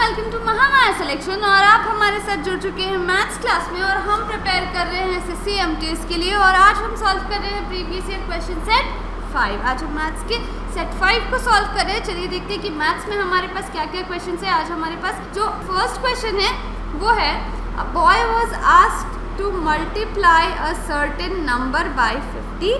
Welcome to Mahamaya selection. और आप हमारे साथ जुड़ चुके हैं मैथ्स क्लास में और हम प्रिपेयर कर रहे हैं एसएससी एमटीएस के लिए। और आज हम सॉल्व कर रहे हैं प्रीवियस ईयर क्वेश्चन सेट 5। आज हम मैथ्स के सेट 5 को सॉल्व कर रहे हैं। चलिए देखते हैं कि मैथ्स में हमारे पास क्या क्या क्वेश्चन है। आज हमारे पास जो फर्स्ट क्वेश्चन है वो है a boy was asked to multiply a certain number by 50.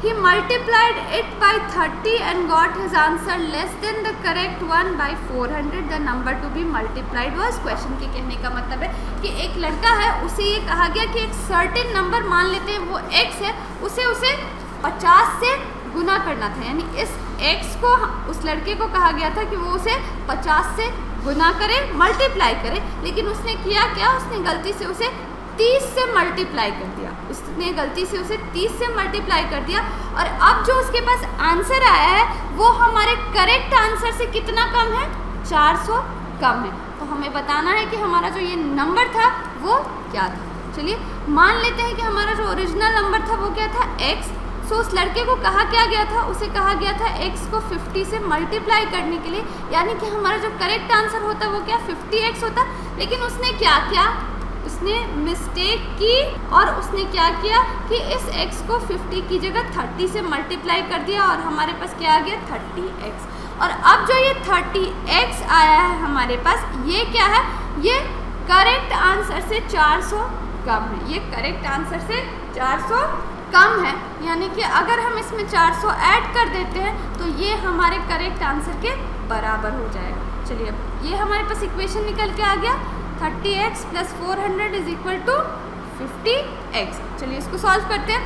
He multiplied it by 30 and got his answer less than the correct one by 400. The number to be multiplied was. Question के कहने का मतलब है कि एक लड़का है, उसे ये कहा गया कि एक सर्टेन नंबर मान लेते हैं वो x है, उसे 50 से गुना करना था। यानी इस x को उस लड़के को कहा गया था कि वो उसे 50 से गुना करे, मल्टीप्लाई करे। लेकिन उसने किया क्या, उसने गलती से उसे 30 से मल्टीप्लाई कर दिया। उसने गलती से उसे 30 से मल्टीप्लाई कर दिया और अब जो उसके पास आंसर आया है वो हमारे करेक्ट आंसर से कितना कम है, 400 कम है। तो हमें बताना है कि हमारा जो ये नंबर था वो क्या था। चलिए मान लेते हैं कि हमारा जो ओरिजिनल नंबर था वो क्या था, x। सो उस लड़के को कहा क्या गया था, उसे कहा गया था x को 50 से मल्टीप्लाई करने के लिए। यानी कि हमारा जो करेक्ट आंसर होता वो क्या, 50x होता। लेकिन उसने क्या किया, उसने मिस्टेक की और उसने क्या किया कि इस x को 50 की जगह 30 से मल्टीप्लाई कर दिया और हमारे पास क्या आ गया, 30x। और अब जो ये 30x आया है हमारे पास, ये क्या है, ये करेक्ट आंसर से 400 कम है। ये करेक्ट आंसर से 400 कम है। यानी कि अगर हम इसमें 400 ऐड कर देते हैं तो ये हमारे करेक्ट आंसर के बराबर हो जाएगा। चलिए अब ये हमारे पास इक्वेशन निकल के आ गया, 30x plus 400 is equal to 50x। चलिए इसको सॉल्व करते हैं।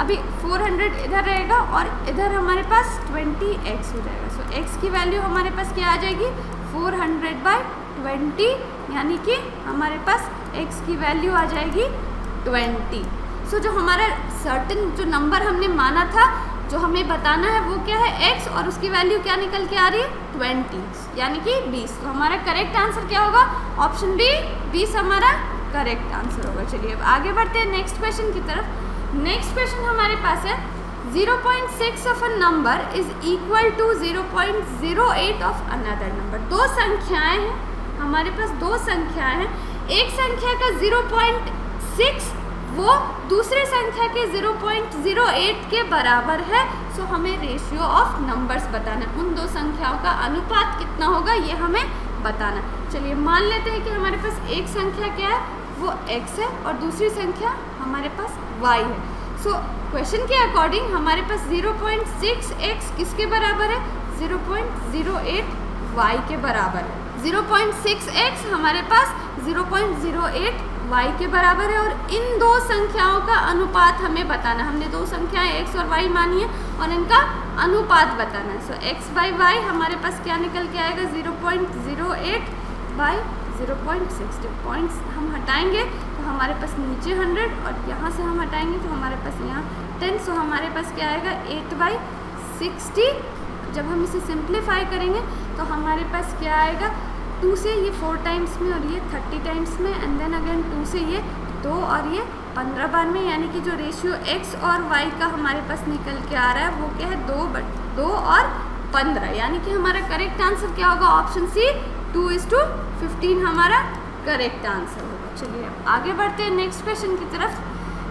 अभी 400 इधर रहेगा और इधर हमारे पास 20x हो जाएगा। सो x की वैल्यू हमारे पास क्या आ जाएगी, 400/20। यानी कि हमारे पास x की वैल्यू आ जाएगी 20। सो जो हमारा सर्टेन जो नंबर हमने माना था, जो हमें बताना है वो क्या है, x, और उसकी वैल्यू क्या निकल के आ रही है, 20 यानी कि 20। तो हमारा करेक्ट आंसर क्या होगा, ऑप्शन बी, 20 हमारा करेक्ट आंसर होगा। चलिए अब आगे बढ़ते हैं नेक्स्ट क्वेश्चन की तरफ। नेक्स्ट क्वेश्चन हमारे पास है 0.6 of a number is equal to 0.08 of another number. दो संख्याएं हैं हमारे पास, दो संख्याएं हैं। एक संख्या का 0.6 वो दूसरे संख्या के 0.08 के बराबर है। सो हमें रेशियो ऑफ नंबर्स बताना है, उन दो संख्याओं का अनुपात कितना होगा ये हमें बताना है। चलिए मान लेते हैं कि हमारे पास एक संख्या क्या है, वो x है और दूसरी संख्या हमारे पास y है। सो क्वेश्चन के अकॉर्डिंग हमारे पास 0.6x किसके बराबर है, 0.08 y के बराबर है। 0.6x हमारे पास 0.08 y के बराबर है। और इन दो संख्याओं का अनुपात हमें बताना। हमने दो संख्याएं x और y मानी है और इनका अनुपात बताना है। सो x बाई y हमारे पास क्या निकल के आएगा, 0.08 बाई 0.6। पॉइंट्स हम हटाएंगे तो हमारे पास नीचे 100 और यहाँ से हम हटाएंगे तो हमारे पास यहाँ 10। सो हमारे पास क्या आएगा, 8/60। जब हम इसे सिंप्लीफाई करेंगे तो हमारे पास क्या आएगा, 2 से ये 4 टाइम्स में और ये 30 टाइम्स में, एंड देन अगेन 2 से ये 2 और ये 15 बार में। यानी कि जो रेशियो x और y का हमारे पास निकल के आ रहा है वो क्या है, 2 और 15। यानी कि हमारा करेक्ट आंसर क्या होगा, ऑप्शन सी, 2:15 हमारा करेक्ट आंसर होगा। चलिए आगे बढ़ते हैं नेक्स्ट क्वेश्चन की तरफ।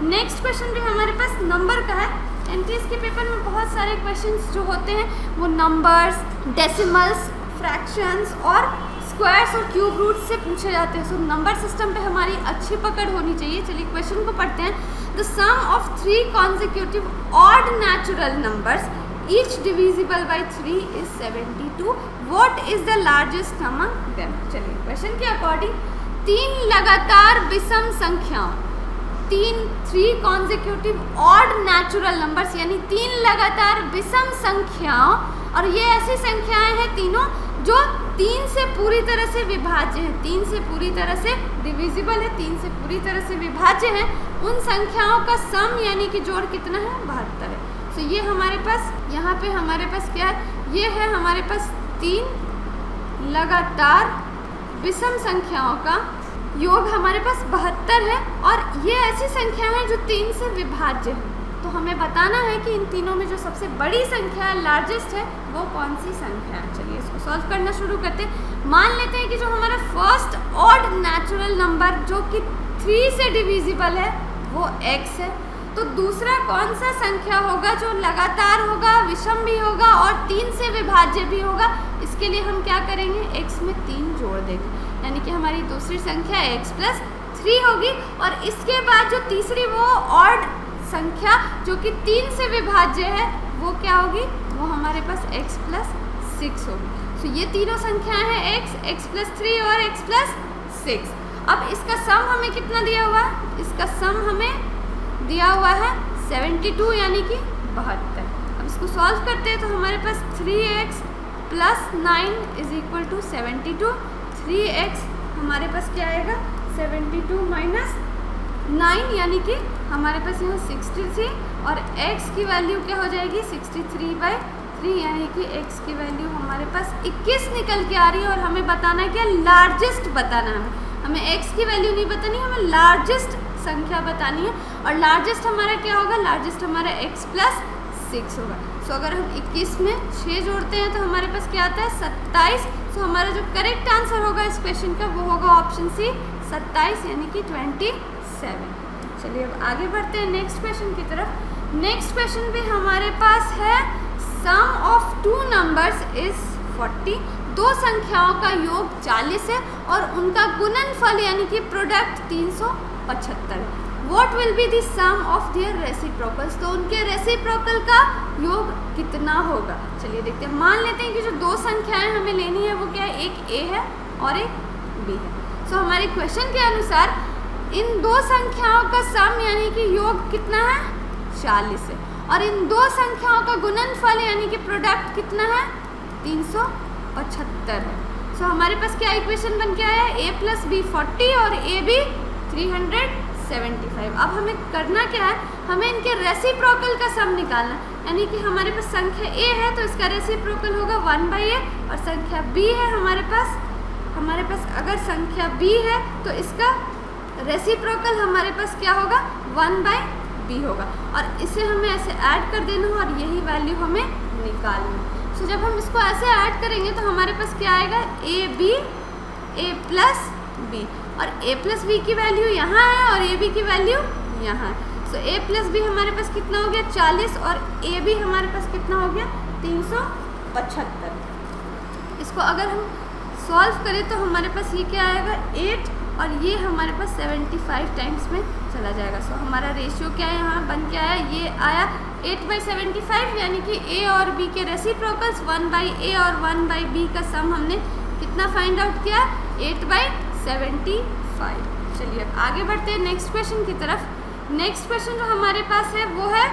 नेक्स्ट क्वेश्चन भी हमारे पास नंबर का है। एमटीएस के पेपर में बहुत सारे क्वेश्चंस जो होते हैं वो नंबर्स, डेसिमल्स, फ्रैक्शंस और स्क्वायर्स और क्यूब रूट्स से पूछे जाते हैं। सो नंबर सिस्टम पे हमारी अच्छी पकड़ होनी चाहिए। चलिए क्वेश्चन को पढ़ते हैं। The sum of 3 consecutive odd natural numbers each divisible by 3 is 72. What is the largest among them. चलिए क्वेश्चन के अकॉर्डिंग 3 लगातार विषम संख्याओं, 3 कॉन्जिक्यूटिव ऑड नेचुरल नंबर्स यानी 3 लगातार विषम संख्याओं, और ये ऐसी संख्याएं हैं तीनों जो 3 से पूरी तरह से विभाज्य है, 3 से पूरी तरह से डिविजिबल है, 3 से पूरी तरह से विभाज्य है। उन संख्याओं का सम यानी कि जोड़ कितना है, 72 है। तो ये हमारे पास यहाँ पे हमारे पास क्या है, ये है हमारे पास 3 लगातार विषम संख्याओं का योग हमारे पास 72 है। और ये ऐसी संख्या है जो 3 से विभाज्य है। तो हमें बताना है कि इन तीनों में जो सबसे बड़ी संख्या है, लार्जेस्ट है, वो कौन सी संख्या है। चलिए इसको सॉल्व करना शुरू करते हैं। मान लेते हैं कि जो हमारा फर्स्ट ऑड नेचुरल नंबर जो कि 3 से डिविजिबल है वो x है, तो दूसरा कौन सा संख्या होगा जो लगातार होगा, विषम भी होगा और 3 से विभाज्य भी होगा। इसके लिए हम क्या करेंगे, x में 3 जोड़ देंगे, यानी कि हमारी दूसरी संख्या x प्लस 3 होगी। और इसके बाद जो तीसरी वो ऑड संख्या जो कि 3 से विभाज्य है वो क्या होगी, वो हमारे पास x प्लस 6 होगी। तो ये तीनों संख्याएं हैं x प्लस 3 और x प्लस 6। अब इसका सम हमें कितना दिया हुआ है, इसका सम हमें दिया हुआ है 72 यानी कि 72। अब इसको सॉल्व करते हैं तो हमारे पास 3x plus 9 is equal to 72। 3x हमारे पास क्या आएगा, 72 माइनस 9 यानी कि हमारे पास यहाँ 63 और x की वैल्यू क्या हो जाएगी 63/3 यानी कि x की वैल्यू हमारे पास 21 निकल के आ रही है। और हमें बताना है क्या, लार्जेस्ट बताना है हमें x की वैल्यू नहीं बतानी, हमें लार्जेस्ट संख्या बतानी है। और लार्जेस्ट हमारा क्या होगा, लार्जेस्ट हमारा x प्लस 6 होगा। सो अगर हम 21 में 6 जोड़ते हैं तो हमारे पास क्या आता है 27। सो हमारा जो करेक्ट आंसर होगा इस क्वेश्चन का वो होगा ऑप्शन सी 27 यानी कि 27। चलिए अब आगे बढ़ते हैं नेक्स्ट क्वेश्चन की तरफ। नेक्स्ट क्वेश्चन भी हमारे पास है सम ऑफ 2 नंबर्स इज 40। 2 संख्याओं का योग 40 है और उनका गुणनफल यानी कि प्रोडक्ट 375 है। What will be the sum of their reciprocals? तो उनके रेसिप्रोकल का योग कितना होगा। चलिए देखते हैं। मान लेते हैं कि जो 2 संख्याएं हमें लेनी है वो क्या है, एक a है और एक b है। सो हमारे क्वेश्चन के अनुसार इन 2 संख्याओं का सम यानी कि योग कितना है 40 है और इन 2 संख्याओं का गुणनफल यानी कि प्रोडक्ट कितना है 375 है। सो हमारे पास क्या इक्वेशन बन के आया, a प्लस बी 40 और ए बी 375। अब हमें करना क्या है, हमें इनके रेसिप्रोकल का सम निकालना, यानी कि हमारे पास संख्या a है तो इसका रेसिप्रोकल होगा 1/a और संख्या b है हमारे पास अगर संख्या b है तो इसका रेसिप्रोकल हमारे पास क्या होगा 1/b होगा और इसे हमें ऐसे ऐड कर देना हो और यही वैल्यू हमें निकालनी है। सो जब हम इसको ऐसे ऐड करेंगे तो हमारे पास क्या आएगा a प्लस b और a प्लस बी की वैल्यू यहाँ है और ए बी की वैल्यू यहाँ है। सो a प्लस बी हमारे पास कितना हो गया 40 और ए बी हमारे पास कितना हो गया 375। इसको अगर हम सॉल्व करें तो हमारे पास ये क्या आएगा 8 और ये हमारे पास 75 टाइम्स में चला जाएगा। सो हमारा रेशियो क्या है यहाँ बन के आया, ये आया 8/75 यानी कि a और b के रेसिप्रोकल्स 1/a और 1/b का सम हमने कितना फाइंड आउट किया 8/75। चलिए अब आगे बढ़ते हैं नेक्स्ट क्वेश्चन की तरफ। नेक्स्ट क्वेश्चन जो हमारे पास है वो है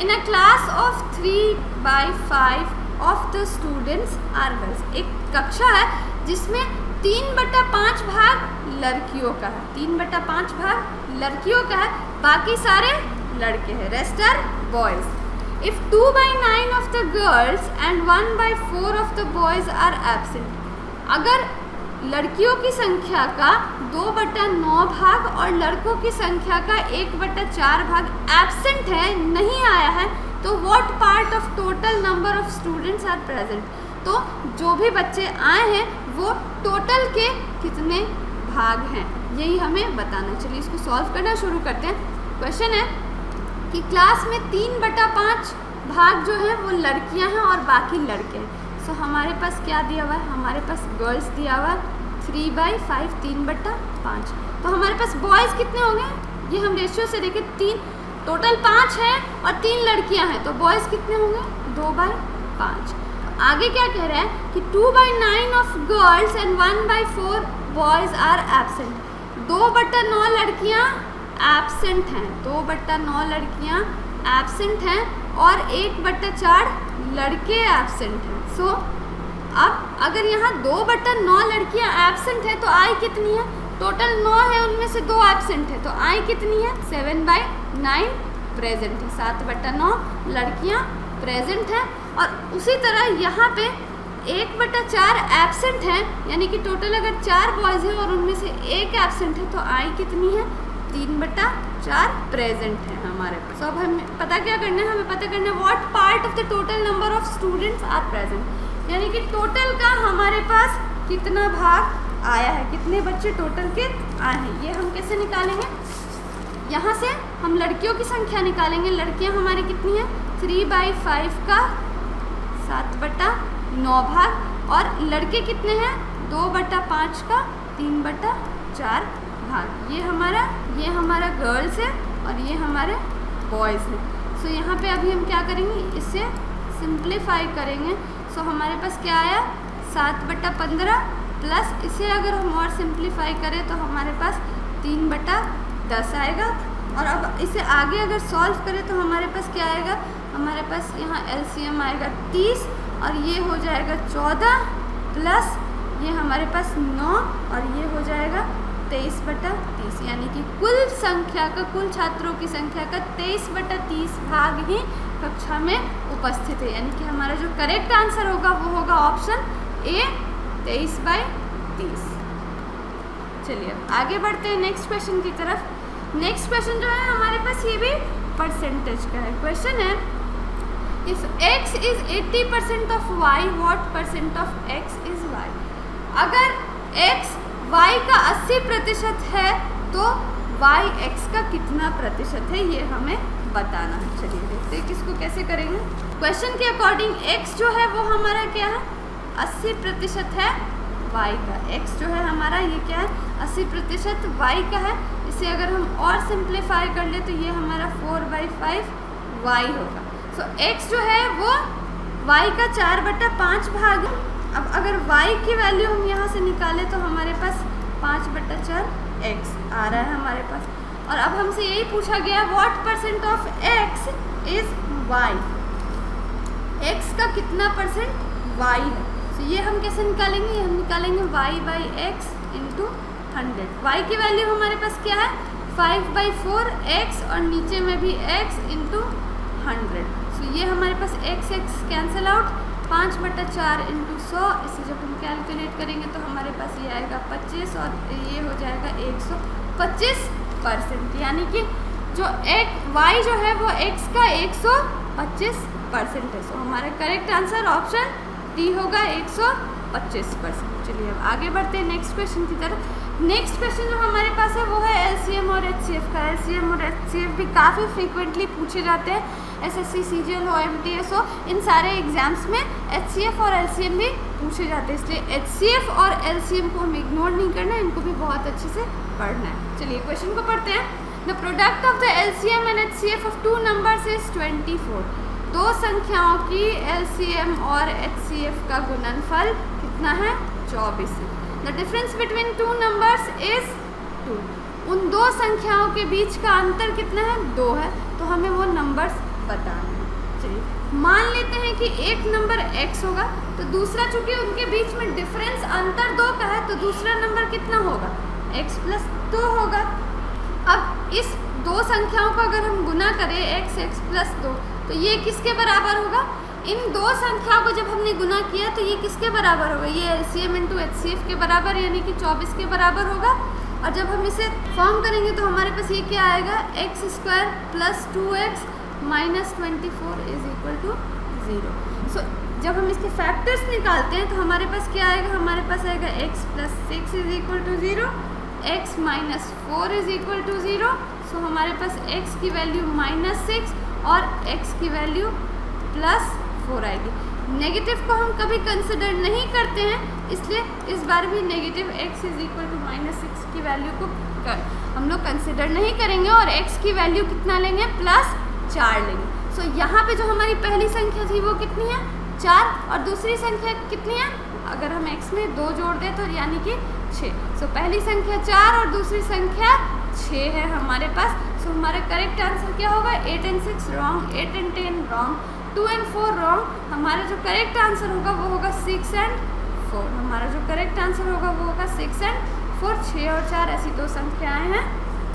in a class of 3/5 of the students are girls. एक कक्षा है जिसमें 3/5 भाग लड़कियों का है, 3/5 भाग लड़कियों का है, बाकी सारे लड़के हैं, rest are boys. If 2/9 of the girls and 1/4 of the boys are absent. अगर लड़कियों की संख्या का 2/9 भाग और लड़कों की संख्या का 1/4 भाग एब्सेंट है, नहीं आया है, तो what part of total number of students are present. तो जो भी बच्चे आए हैं वो टोटल के कितने भाग हैं, यही हमें बताना। चलिए इसको सॉल्व करना शुरू करते हैं। क्वेश्चन है कि क्लास में 3/5 भाग जो है वो लड़कियां हैं और बाकी लड़के हैं। सो हमारे पास क्या दिया हुआ है, हमारे पास गर्ल्स दिया हुआ है 3/5 3/5। तो हमारे पास बॉयज़ कितने होंगे, ये हम रेशियो से देखें 3 टोटल 5 हैं और 3 लड़कियां हैं, तो बॉयज़ कितने होंगे 2/5। आगे क्या कह रहा है कि 2/9 of girls and 1/4 boys are absent. 2/9 लड़कियां एब्सेंट हैं, 2/9 लड़कियां एब्सेंट हैं और 1/4 लड़के एब्सेंट हैं। सो अब अगर यहाँ 2/9 लड़कियाँ एब्सेंट है तो आई कितनी है, टोटल 9 है उनमें से 2 एब्सेंट है, तो आई कितनी है 7/9 प्रेजेंट है, 7/9 लड़कियाँ प्रेजेंट हैं। और उसी तरह यहाँ पे 1/4 एब्सेंट है, यानी कि टोटल अगर 4 बॉयज़ हैं और उनमें से 1 एब्सेंट है तो आई कितनी है 3/4 प्रेजेंट है हमारे पास। तो अब हमें पता क्या करना है, हमें पता करना है what part of the total number of students are present, यानी कि टोटल का हमारे पास कितना भाग आया है, कितने बच्चे टोटल के आए हैं। ये हम कैसे निकालेंगे, यहाँ से हम लड़कियों की संख्या निकालेंगे। लड़कियाँ हमारी कितनी हैं, 3/5 का 7/9 भाग, और लड़के कितने हैं, 2/5 का 3/4 भाग। ये हमारा गर्ल्स है और ये हमारे बॉयज़ हैं। सो यहाँ पे अभी हम क्या करेंगे, इसे सिंप्लीफाई करेंगे। सो हमारे पास क्या आया, 7/15 प्लस इसे अगर हम और सिंप्लीफाई करें तो हमारे पास 3/10 आएगा। और अब इसे आगे अगर सॉल्व करें तो हमारे पास क्या आएगा, हमारे पास यहाँ LCM आएगा 30 और ये हो जाएगा 14 प्लस ये हमारे पास 9 और ये हो जाएगा 23/30, यानी कि कुल संख्या का, कुल छात्रों की संख्या का 23/30 भाग ही कक्षा में उपस्थित है। यानी कि हमारा जो करेक्ट आंसर होगा वो होगा ऑप्शन ए, 23/30। चलिए अब आगे बढ़ते हैं नेक्स्ट क्वेश्चन की तरफ। नेक्स्ट क्वेश्चन जो है हमारे पास ये भी परसेंटेज का है। क्वेश्चन है, if x is 80% of y, what percent of x is y। अगर x y का 80% है तो y x का कितना प्रतिशत है, ये हमें बताना है। चलिए देखते हैं किसको कैसे करेंगे। क्वेश्चन के अकॉर्डिंग x जो है वो हमारा क्या है, 80% है y का। x जो है हमारा ये क्या है, 80% y का है। इसे अगर हम और सिंप्लीफाई कर ले तो ये हमारा 4/5 y होगा। सो x जो है वो y का 4/5 भाग है। अब अगर y की वैल्यू हम यहाँ से निकालें तो हमारे पास 5/4 x आ रहा है हमारे पास। और अब हमसे यही पूछा गया what percent of x is y, x का कितना परसेंट y है। तो ये हम कैसे निकालेंगे, हम निकालेंगे y/x इंटू 100। y की वैल्यू हमारे पास क्या है, 5/4 x और नीचे में भी x इंटू 100। तो ये हमारे पास x कैंसिल आउट, 5/4 इंटू 100। इसे जब हम कैलकुलेट करेंगे तो हमारे पास ये आएगा 25 और ये हो जाएगा 125%, यानी कि जो y जो है वो x का 125% है। सो हमारा करेक्ट आंसर ऑप्शन डी होगा 125%। चलिए अब आगे बढ़ते हैं नेक्स्ट क्वेश्चन की तरफ। नेक्स्ट क्वेश्चन जो हमारे पास है वो है LCM और HCF का। LCM और HCF भी काफ़ी फ्रीक्वेंटली पूछे जाते हैं, SSC, CGL हो, MTS हो, इन सारे एग्जाम्स में HCF और LCM भी पूछे जाते हैं। इसलिए HCF और LCM को हम इग्नोर नहीं करना है, इनको भी बहुत अच्छे से पढ़ना है। चलिए क्वेश्चन को पढ़ते हैं। The product of the LCM and HCF of two numbers is 24। दो संख्याओं की LCM और HCF का गुणनफल कितना है, 24 है। The difference between two numbers is 2। उन दो संख्याओं के बीच का अंतर कितना है, 2 है। तो हमें वो नंबर्स बताना है। चलिए मान लेते हैं कि एक नंबर x होगा, तो दूसरा, चूंकि उनके बीच में डिफरेंस अंतर 2 का है, तो दूसरा नंबर कितना होगा, x+2 होगा। अब इस दो संख्याओं को अगर हम गुना करें x+2, तो ये किसके बराबर होगा, इन दो संख्याओं को जब हमने गुना किया तो ये किसके बराबर होगा, ये LCM इंटू HCF के बराबर, यानी कि 24 के बराबर होगा। और जब हम इसे फॉर्म करेंगे तो हमारे पास ये क्या आएगा, x² + 2x - 24 = 0। सो जब हम इसके फैक्टर्स निकालते हैं तो हमारे पास क्या आएगा, हमारे पास आएगा x + 6 = 0, x - 4 = 0। सो हमारे पास x की वैल्यू -6 और x की वैल्यू +4 आएगी। नेगेटिव को हम कभी कंसिडर नहीं करते हैं, इसलिए इस बार भी नेगेटिव x = -6 की वैल्यू को हम लोग कंसिडर नहीं करेंगे और x की वैल्यू कितना लेंगे, +4 लेंगे। सो यहाँ पे जो हमारी पहली संख्या थी वो कितनी है, 4, और दूसरी संख्या कितनी है, अगर हम x में 2 जोड़ दें तो यानी कि 6। सो पहली संख्या 4 और दूसरी संख्या 6 है हमारे पास। सो हमारा करेक्ट आंसर क्या होगा, 8 and 6 wrong, 8 and 10 wrong, 2 and 4 wrong. हमारा जो करेक्ट आंसर होगा वो होगा 6 and 4। हमारा जो करेक्ट आंसर होगा वो होगा 6 and 4। 6 और 4 ऐसी दो संख्याएं हैं।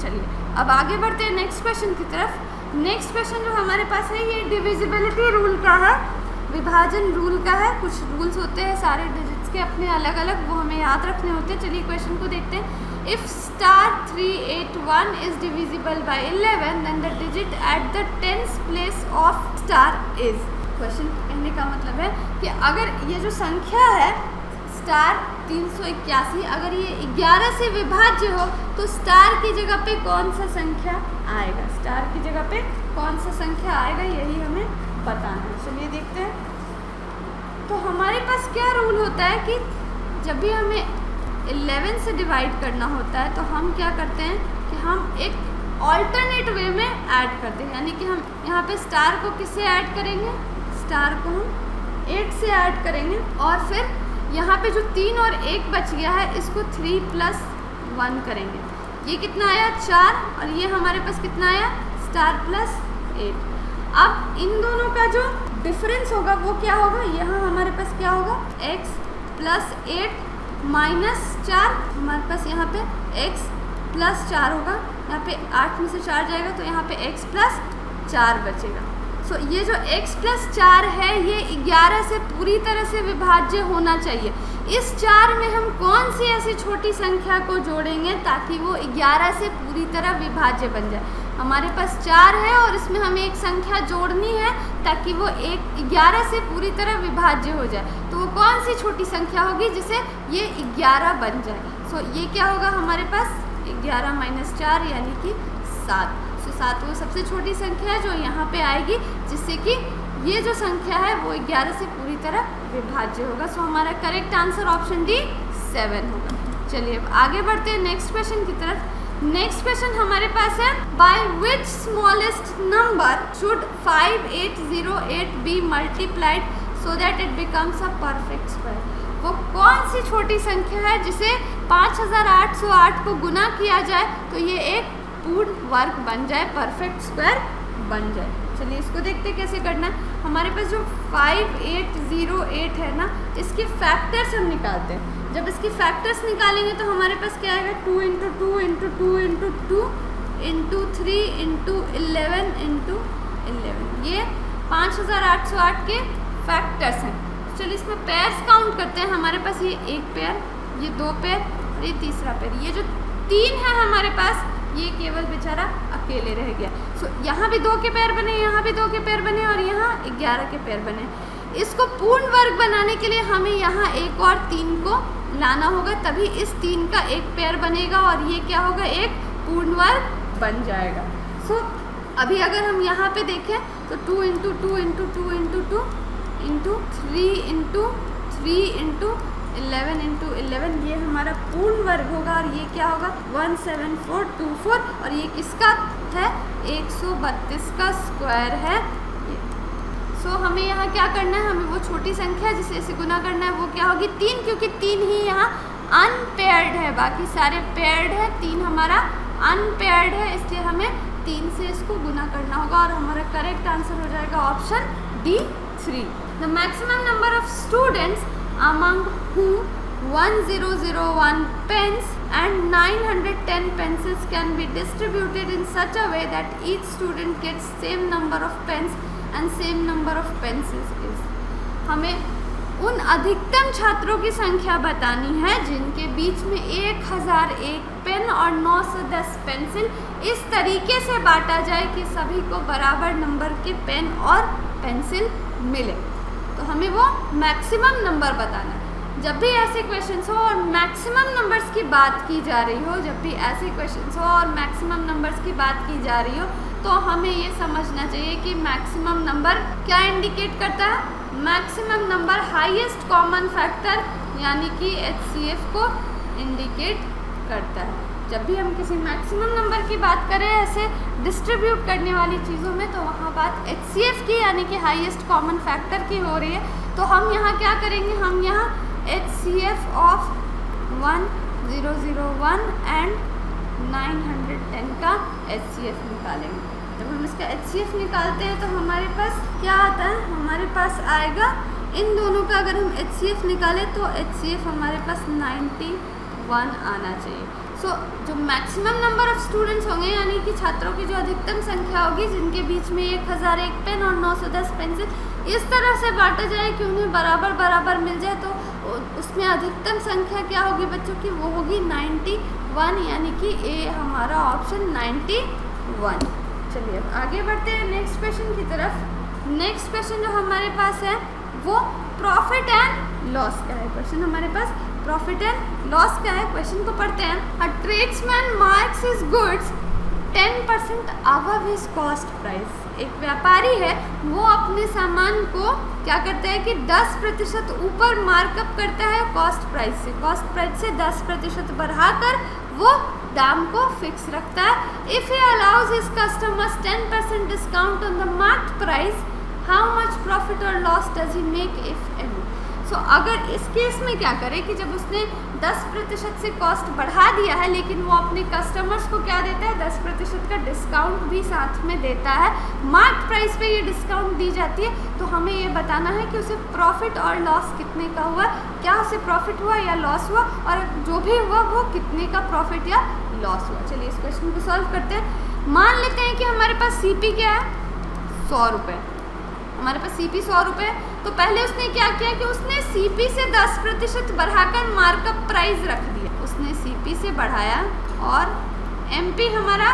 चलिए अब आगे बढ़ते हैं नेक्स्ट क्वेश्चन की तरफ। नेक्स्ट क्वेश्चन जो हमारे पास है ये डिविजिबिलिटी रूल का है, विभाजन रूल का है। कुछ रूल्स होते हैं सारे डिजिट्स इसके अपने अलग अलग, वो हमें याद रखने होते हैं। चलिए क्वेश्चन को देखते हैं। If star 381 is divisible by 11 then the digit at the 10th place of star is. Question कहने का मतलब है कि अगर ये जो संख्या है स्टार 381, अगर ये 11 से विभाज्य हो तो स्टार की जगह पे कौन सा संख्या आएगा, स्टार की जगह पे कौन सा संख्या आएगा, यही हमें बताना है। चलिए देखते हैं। तो हमारे पास क्या रूल होता है कि जब भी हमें 11 से डिवाइड करना होता है तो हम क्या करते हैं कि हम एक ऑल्टरनेट वे में ऐड करते हैं, यानी कि हम यहाँ पे स्टार को किससे ऐड करेंगे, स्टार को हम 8 से ऐड करेंगे, और फिर यहाँ पे जो 3 और 1 बच गया है इसको 3 + 1 करेंगे। ये कितना आया 4, और ये हमारे पास कितना आया स्टार + 8। अब इन दोनों का जो डिफरेंस होगा वो क्या होगा, यहाँ हमारे पास क्या होगा x + 8 - 4, हमारे पास यहाँ पे x + 4 होगा, यहाँ पे 8 में से 4 जाएगा तो यहाँ पे x + 4 बचेगा। सो ये जो x + 4 है ये 11 से पूरी तरह से विभाज्य होना चाहिए। इस 4 में हम कौन सी ऐसी छोटी संख्या को जोड़ेंगे ताकि वो 11 से पूरी तरह विभाज्य बन जाए। हमारे पास 4 है और इसमें हमें एक संख्या जोड़नी है ताकि वो 11 से पूरी तरह विभाज्य हो जाए। तो वो कौन सी छोटी संख्या होगी जिसे ये 11 बन जाए। सो ये क्या होगा हमारे पास 11 - 4 यानी कि 7। 7 वो सबसे छोटी संख्या है जो यहाँ पे आएगी, जिससे कि ये जो संख्या है वो 11 से पूरी तरह विभाज्य होगा। सो हमारा करेक्ट आंसर ऑप्शन डी 7 होगा। चलिए अब आगे बढ़ते हैं नेक्स्ट क्वेश्चन की तरफ। नेक्स्ट क्वेश्चन हमारे पास है by which smallest number should 5808 be multiplied so that it becomes a perfect square. वो कौन सी छोटी संख्या है जिसे 5808 को गुना किया जाए तो ये एक पूर्ण वर्ग बन जाए, परफेक्ट स्क्वायर बन जाए। चलिए इसको देखते हैं कैसे करना है। हमारे पास जो 5808 है ना, इसके फैक्टर्स हम निकालते हैं। जब इसकी फैक्टर्स निकालेंगे तो हमारे पास क्या आएगा 2 × 2 × 2 × 2 × 3 × 11 × 11। ये 5808 के फैक्टर्स हैं। चलिए इसमें पेयर्स काउंट करते हैं। हमारे पास ये 1 पेयर, ये 2 पेयर और ये तीसरा पेयर। ये जो 3 है हमारे पास ये केवल बेचारा अकेले रह गया। सो यहाँ भी 2 के पेयर बने, यहाँ भी 2 के पेयर बने और यहाँ 11 के पेयर बने। इसको पूर्ण वर्ग बनाने के लिए हमें यहाँ 1 और 3 को लाना होगा, तभी इस 3 का एक पेयर बनेगा और ये क्या होगा एक पूर्ण वर्ग बन जाएगा। सो अभी अगर हम यहाँ पे देखें तो 2 × 2 × 2 × 2 × 3 × 3 × 11 × 11 ये हमारा पूर्ण वर्ग होगा और ये क्या होगा 17424 और ये किसका है 132 का स्क्वायर है। सो हमें यहाँ क्या करना है, हमें वो छोटी संख्या जिसे इसे गुना करना है वो क्या होगी 3, क्योंकि 3 ही यहाँ अनपेयर्ड है, बाकी सारे पेयर्ड है, 3 हमारा अनपेयर्ड है, इसलिए हमें 3 से इसको गुना करना होगा और हमारा करेक्ट आंसर हो जाएगा option D 3। The maximum number of students among whom 1001 pens and 910 pencils can be distributed in such a way that each student gets same number of pens and same number of pencils is। हमें उन अधिकतम छात्रों की संख्या बतानी है जिनके बीच में 1001 पेन और 910 पेंसिल इस तरीके से बांटा जाए कि सभी को बराबर नंबर के पेन और पेंसिल मिले। तो हमें वो मैक्सिमम नंबर बताना है। जब भी ऐसे क्वेश्चंस हो और मैक्सिमम नंबर्स की बात की जा रही हो, जब भी ऐसे क्वेश्चंस हो और मैक्सिमम नंबर्स की बात की जा रही हो तो हमें ये समझना चाहिए कि मैक्सिमम नंबर क्या इंडिकेट करता है, maximum number highest common factor यानी कि HCF को इंडिकेट करता है। जब भी हम किसी मैक्सिमम नंबर की बात करें ऐसे डिस्ट्रीब्यूट करने वाली चीज़ों में तो वहाँ बात HCF की यानी कि हाईएस्ट कॉमन फैक्टर की हो रही है। तो हम यहाँ क्या करेंगे, हम यहाँ HCF ऑफ 1001 एंड 910 का HCF निकालेंगे। जब हम इसका HCF निकालते हैं तो हमारे पास क्या आता है, हमारे पास आएगा इन दोनों का अगर हम HCF निकालें तो HCF हमारे पास 91 आना चाहिए। सो जो मैक्सिमम नंबर ऑफ स्टूडेंट्स होंगे यानी कि छात्रों की जो अधिकतम संख्या होगी जिनके बीच में 1001 पेन और 910 पेंसिल इस तरह से बांटा जाए कि उन्हें बराबर बराबर मिल जाए, तो उसमें अधिकतम संख्या क्या होगी बच्चों की, वो होगी 91, यानी कि ए हमारा ऑप्शन 91। चलिए अब आगे बढ़ते हैं नेक्स्ट क्वेश्चन की तरफ। नेक्स्ट क्वेश्चन जो हमारे पास है वो प्रॉफिट एंड लॉस का है। क्वेश्चन हमारे पास प्रॉफिट एंड लॉस का है। क्वेश्चन को पढ़ते हैं। A tradesman marks his goods 10% above his cost price. एक व्यापारी है, वो अपने सामान को क्या करता है कि 10% ऊपर मार्कअप करता है कॉस्ट प्राइस से। कॉस्ट प्राइस से 10% बढ़ाकर वो दाम को फिक्स रखता है। If he allows his customers 10% discount on the marked price, how much profit और loss does he make if any. So अगर इस केस में क्या करे कि जब उसने 10% से कॉस्ट बढ़ा दिया है, लेकिन वो अपने कस्टमर्स को क्या देता है, 10% का डिस्काउंट भी साथ में देता है। मार्क प्राइस पे ये डिस्काउंट दी जाती है, तो हमें ये बताना है कि उसे प्रॉफिट और लॉस कितने का हुआ, क्या उसे प्रॉफिट हुआ या लॉस हुआ, और जो भी हुआ वो कितने का प्रॉफिट या लॉस हुआ। चलिए इस क्वेश्चन को सॉल्व करते हैं। मान लेते हैं कि हमारे पास CP क्या है, 100 रुपये। हमारे पास CP 100 रुपये। तो पहले उसने क्या किया कि उसने CP से 10% बढ़ाकर मार्कअप प्राइस रख दिया। उसने CP से बढ़ाया और MP हमारा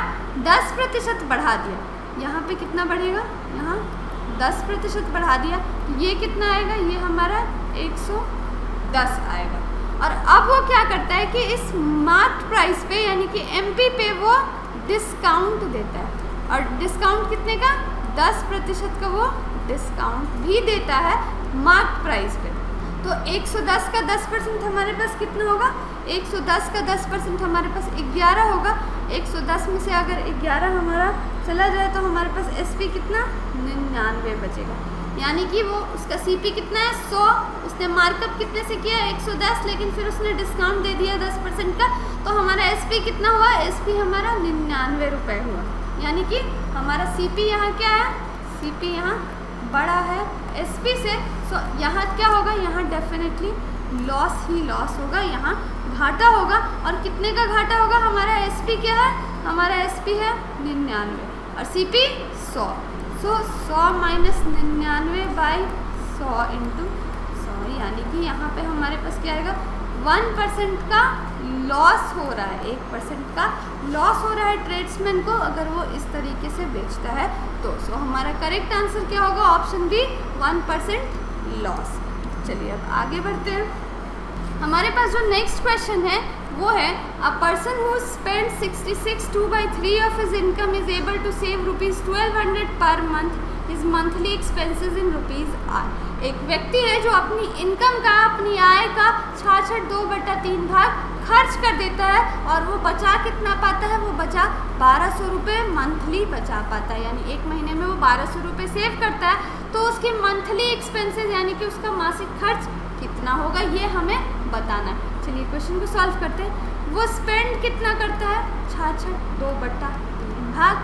10% बढ़ा दिया। यहाँ पे कितना बढ़ेगा, यहाँ 10% बढ़ा दिया, तो ये कितना आएगा, ये हमारा 110 आएगा। और अब वो क्या करता है कि इस मार्क प्राइस पे यानी कि MP पे वो डिस्काउंट देता है। और डिस्काउंट कितने का, 10% का वो डिस्काउंट भी देता है मार्क प्राइस पे। तो 110 का 10% हमारे पास कितना होगा, 110 का 10% हमारे पास 11 होगा। 110 में से अगर 11 हमारा चला जाए तो हमारे पास SP कितना, 99 बचेगा। यानी कि वो उसका CP कितना है, 100। उसने मार्कअप कितने से किया, 110, लेकिन फिर उसने डिस्काउंट दे दिया 10% का, तो हमारा SP कितना हुआ, SP हमारा 99 रुपये हुआ। यानी कि हमारा CP यहाँ क्या है, CP यहाँ बड़ा है SP से। सो यहाँ क्या होगा, यहाँ डेफिनेटली लॉस ही लॉस होगा, यहाँ घाटा होगा। और कितने का घाटा होगा, हमारा SP क्या है, हमारा SP है 99 और CP 100। सो 100 माइनस 99/100 इंटू 100, यानी कि यहाँ पे हमारे पास क्या आएगा, 1% का लॉस हो रहा है, 1% का लॉस हो रहा है ट्रेड्समैन को अगर वो इस तरीके से बेचता है तो। सो हमारा करेक्ट आंसर क्या होगा, ऑप्शन बी, 1% लॉस। चलिए अब आगे बढ़ते हैं। हमारे पास जो नेक्स्ट क्वेश्चन है वो है, a person who spend 66 2/3 of his income is able to save ₹1200 per month, his monthly expenses in rupees are. एक व्यक्ति है जो अपनी इनकम का, अपनी आय का 66 2/3 भाग खर्च कर देता है और वो बचा कितना पाता है, वो बचा 1200 रुपये मंथली बचा पाता है। यानी एक महीने में वो 1200 रुपये सेव करता है, तो उसके मंथली एक्सपेंसेस यानी कि उसका मासिक खर्च कितना होगा, ये हमें बताना है। चलिए क्वेश्चन को सॉल्व करते हैं। वो स्पेंड कितना करता है, 66 2/3 भाग।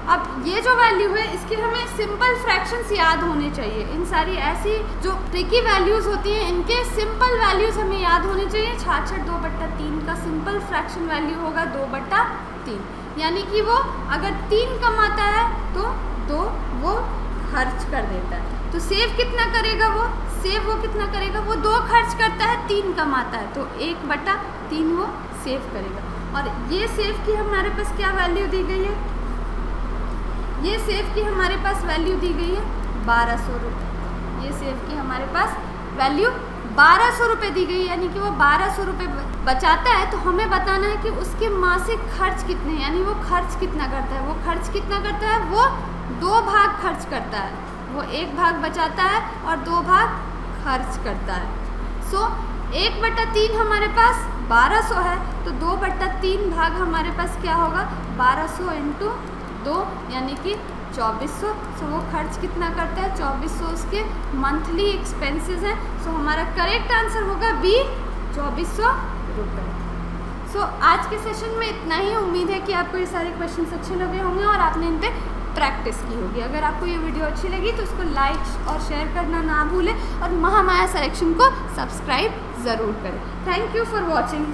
अब ये जो वैल्यू है इसके हमें सिंपल फ्रैक्शंस याद होने चाहिए। इन सारी ऐसी जो ट्रिकी वैल्यूज़ होती हैं इनके सिंपल वैल्यूज़ हमें याद होने चाहिए। 66 2/3 का सिंपल फ्रैक्शन वैल्यू होगा 2/3, यानी कि वो अगर 3 कमाता है तो 2 वो खर्च कर देता है। तो सेव कितना करेगा वो, सेव वो कितना करेगा, वो 2 खर्च करता है, 3 कमाता है, तो 1/3 वो सेव करेगा। और ये सेव की हमारे पास क्या वैल्यू दी गई है, ये सेव की हमारे पास वैल्यू दी गई है 1200 रुपये। ये सेव की हमारे पास वैल्यू 1200 रुपये दी गई, यानी कि वो 1200 रुपये बचाता है। तो हमें बताना है कि उसके मासिक खर्च कितने हैं, यानी वो खर्च कितना करता है। वो खर्च कितना करता है, वो 2 भाग खर्च करता है। वो 1 भाग बचाता है और 2 भाग खर्च करता है। सो 1/3 हमारे पास 1200 है, तो 2/3 भाग हमारे पास क्या होगा, 1200 इंटू 2 यानी कि 2400। सो वो खर्च कितना करता है, 2400 उसके मंथली एक्सपेंसेस हैं। सो हमारा करेक्ट आंसर होगा बी, 2400 रुपये। सो आज के सेशन में इतना ही। उम्मीद है कि आपको ये सारे क्वेश्चंस अच्छे लगे होंगे और आपने इन पर प्रैक्टिस की होगी। अगर आपको ये वीडियो अच्छी लगी तो उसको लाइक और शेयर करना ना भूलें और महामाया सिलेक्शन को सब्सक्राइब ज़रूर करें। Thank you for watching.